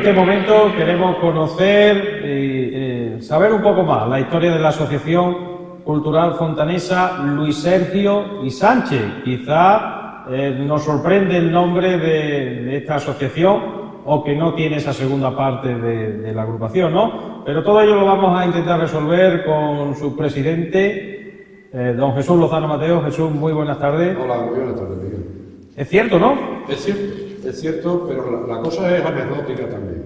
este momento queremos conocer y saber un poco más la historia de la Asociación Cultural Fontanesa Luis Sergio y Sánchez. Quizá nos sorprende el nombre de esta asociación, o que no tiene esa segunda parte de la agrupación, ¿no? Pero todo ello lo vamos a intentar resolver con su presidente, don Jesús Lozano Mateo. Jesús, muy buenas tardes. Hola, muy buenas tardes, Miguel. Es cierto, ¿no? Es cierto, pero la cosa es anecdótica también.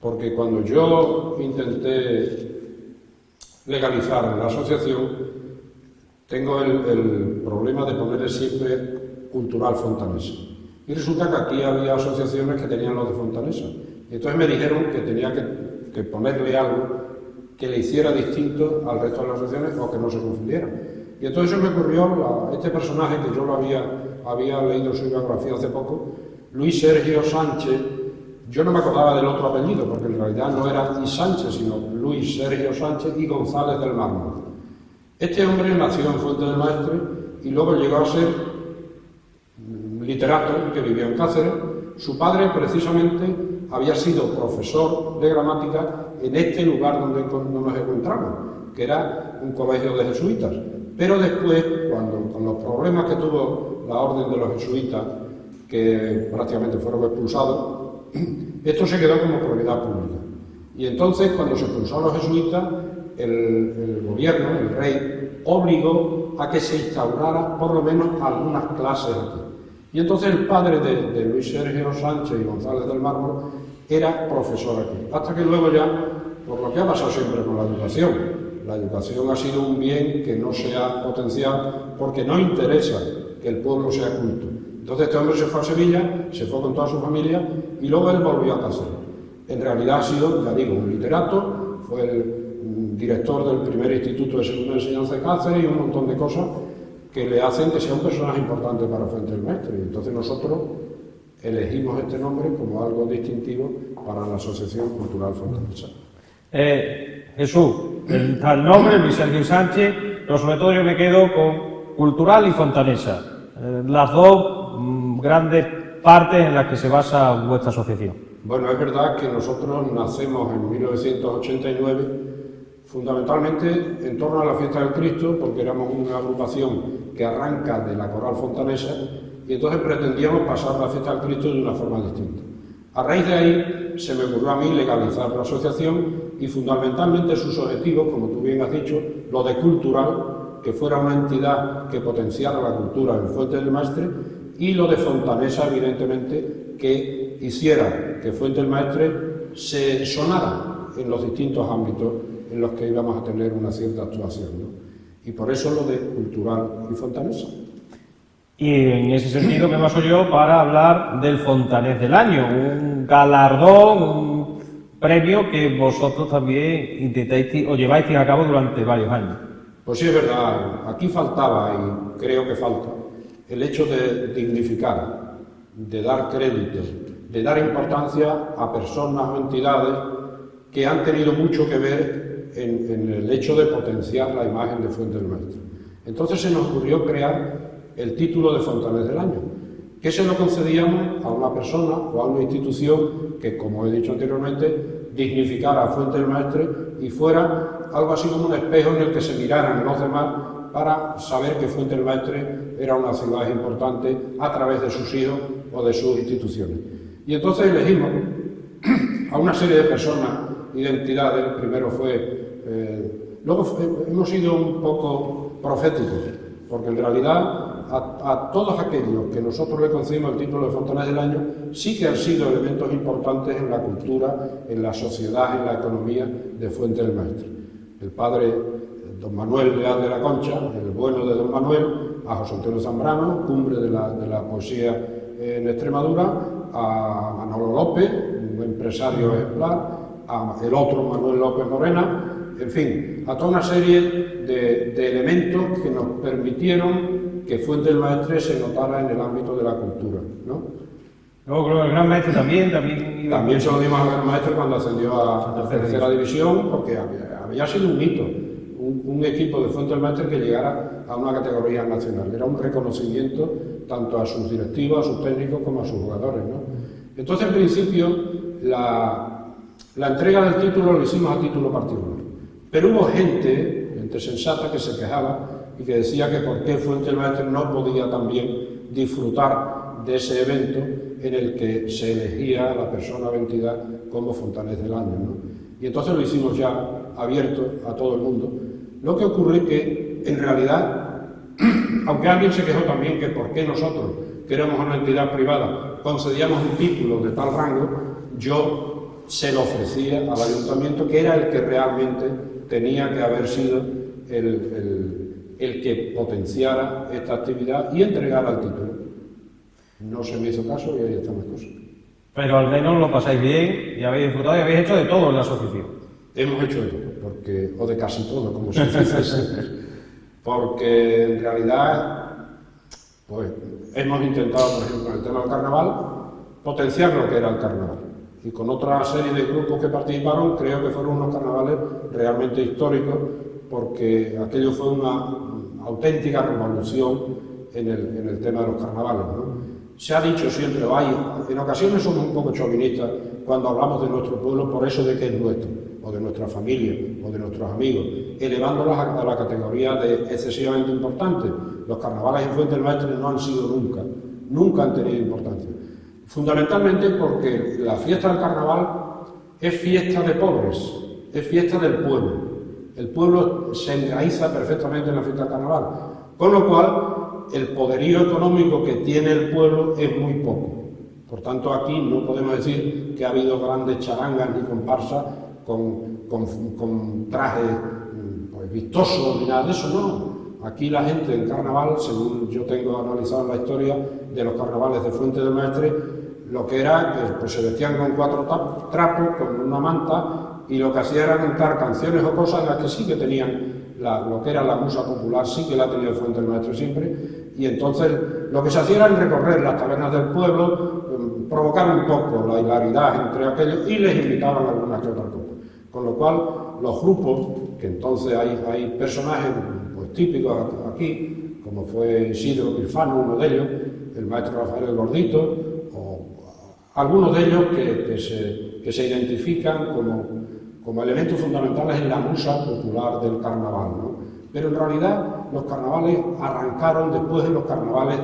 Porque cuando yo intenté legalizar la asociación, tengo el problema de ponerle siempre Cultural Fontanesa. Y resulta que aquí había asociaciones que tenían los de Fontanesa. Y entonces me dijeron que tenía que ponerle algo que le hiciera distinto al resto de las asociaciones o que no se confundieran. Y entonces se me ocurrió este personaje que yo lo había leído su biografía hace poco, Luis Sergio Sánchez. Yo no me acordaba del otro apellido, porque en realidad no era y Sánchez, sino Luis Sergio Sánchez y González del Mármol. Este hombre nació en Fuente del Maestre y luego llegó a ser literato que vivía en Cáceres. Su padre precisamente había sido profesor de gramática en este lugar donde nos encontramos, que era un colegio de jesuitas. Pero después, con los problemas que tuvo la orden de los jesuitas, que prácticamente fueron expulsados, esto se quedó como propiedad pública. Y entonces, cuando se expulsó a los jesuitas, el gobierno, el rey, obligó a que se instaurara por lo menos algunas clases aquí. Y entonces el padre de Luis Sergio Sánchez y González del Mármol era profesor aquí. Hasta que luego ya, por lo que ha pasado siempre con la educación ha sido un bien que no se ha potenciado porque no interesa que el pueblo sea culto. Entonces este hombre se fue a Sevilla, se fue con toda su familia y luego él volvió a Cáceres. En realidad ha sido, ya digo, un literato, fue el director del primer instituto de segunda enseñanza de Cáceres y un montón de cosas que le hacen que sea un personaje importante para Fuente del Maestre. Y entonces nosotros elegimos este nombre como algo distintivo para la Asociación Cultural Fontanesa. Jesús, el nombre, Luis Sergio Sánchez, pero sobre todo yo me quedo con Cultural y Fontanesa, las dos grandes partes en las que se basa vuestra asociación. Bueno, es verdad que nosotros nacemos en 1989 fundamentalmente en torno a la Fiesta del Cristo, porque éramos una agrupación que arranca de la Coral Fontanesa y entonces pretendíamos pasar la Fiesta del Cristo de una forma distinta. A raíz de ahí se me ocurrió a mí legalizar la asociación y fundamentalmente sus objetivos, como tú bien has dicho, lo de cultural, que fuera una entidad que potenciara la cultura en Fuente del Maestre, y lo de Fontanesa, evidentemente, que hiciera que Fuente del Maestre se sonara en los distintos ámbitos en los que íbamos a tener una cierta actuación, ¿no? Y por eso lo de Cultural y Fontanesa. Y en ese sentido me baso yo para hablar del Fontanés del Año, un galardón, un premio que vosotros también intentáis o lleváis a cabo durante varios años. Pues sí, es verdad, aquí faltaba, y creo que falta, el hecho de dignificar, de dar crédito, de dar importancia a personas o entidades que han tenido mucho que ver en el hecho de potenciar la imagen de Fuente del Maestre. Entonces se nos ocurrió crear el título de Fontanés del Año, que se lo concedíamos a una persona o a una institución que, como he dicho anteriormente, dignificara a Fuente del Maestre y fuera algo así como un espejo en el que se miraran los demás para saber que Fuente del Maestre era una ciudad importante a través de sus hijos o de sus instituciones. Y entonces elegimos a una serie de personas y de entidades. Primero luego hemos sido un poco proféticos, porque en realidad a todos aquellos que nosotros le concedimos el título de Fontanés del Año sí que han sido elementos importantes en la cultura, en la sociedad, en la economía de Fuente del Maestre. El padre don Manuel Leal de la Concha, el bueno de don Manuel, a José Antonio Zambrano, cumbre de la poesía en Extremadura, a Manolo López, un empresario ejemplar, a el otro Manuel López Morena, en fin, a toda una serie de elementos que nos permitieron que Fuente del Maestre se notara en el ámbito de la cultura, ¿no? Luego creo que el Gran Maestre también se lo dimos al Gran Maestre cuando ascendió a tercera división, porque había sido un hito, un equipo de Fuente del Maestre que llegara a una categoría nacional. Era un reconocimiento tanto a sus directivos, a sus técnicos, como a sus jugadores, ¿no? Entonces, en principio, la entrega del título lo hicimos a título particular. Pero hubo gente sensata que se quejaba y que decía que por qué Fuente del Maestre no podía también disfrutar de ese evento en el que se elegía a la persona o entidad como fontanés del año, ¿no? Y entonces lo hicimos ya abierto a todo el mundo. Lo que ocurre es que, en realidad, aunque alguien se quejó también que por qué nosotros, que éramos una entidad privada, concedíamos un título de tal rango, yo se lo ofrecía al ayuntamiento, que era el que realmente tenía que haber sido el que potenciara esta actividad y entregara el título. No se me hizo caso y ahí están las cosas. Pero al menos lo pasáis bien y habéis disfrutado y habéis hecho de todo en la asociación. Hemos hecho de todo, o de casi todo, como se dice, porque en realidad pues, hemos intentado, por ejemplo, en el tema del carnaval, potenciar lo que era el carnaval. Y con otra serie de grupos que participaron, creo que fueron unos carnavales realmente históricos, porque aquello fue una auténtica revolución en el tema de los carnavales, ¿no? Se ha dicho siempre, en ocasiones somos un poco chauvinistas cuando hablamos de nuestro pueblo por eso de que es nuestro, o de nuestra familia, o de nuestros amigos, elevándolos a la categoría de excesivamente importantes. Los carnavales en Fuente del Maestre no han sido nunca han tenido importancia. Fundamentalmente porque la fiesta del carnaval es fiesta de pobres, es fiesta del pueblo. El pueblo se enraiza perfectamente en la fiesta del carnaval, con lo cual el poderío económico que tiene el pueblo es muy poco. Por tanto, aquí no podemos decir que ha habido grandes charangas ni comparsas con trajes pues, vistosos ni nada de eso, no. Aquí la gente en carnaval, según yo tengo analizado en la historia de los carnavales de Fuente del Maestre, lo que era que pues, se vestían con 4 trapos, con una manta, y lo que hacía era cantar canciones o cosas en las que sí que tenían lo que era la musa popular, sí que la ha tenido Fuente del Maestre siempre, y entonces lo que se hacía era recorrer las tabernas del pueblo, provocar un poco la hilaridad entre aquellos y les invitaban alguna que otra cosa. Con lo cual, los grupos, que entonces hay personajes pues, típicos aquí, como fue Isidro Pirfano, uno de ellos, el maestro Rafael el Gordito, o algunos de ellos que se identifican como elementos fundamentales en la musa popular del carnaval, ¿no? Pero en realidad los carnavales arrancaron después de los carnavales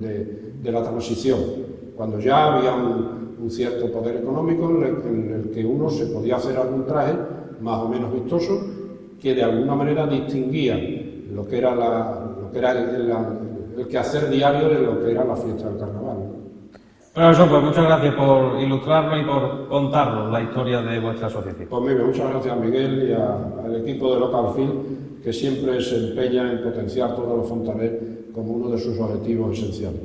de la transición, cuando ya había un cierto poder económico en el que uno se podía hacer algún traje más o menos vistoso que de alguna manera distinguía lo que era el quehacer diario de lo que era la fiesta del carnaval. Bueno, eso, pues muchas gracias por ilustrarnos y por contarnos la historia de vuestra asociación. Pues muy bien, muchas gracias a Miguel y al equipo de Local Film, que siempre se empeña en potenciar todos los fontaners como uno de sus objetivos esenciales.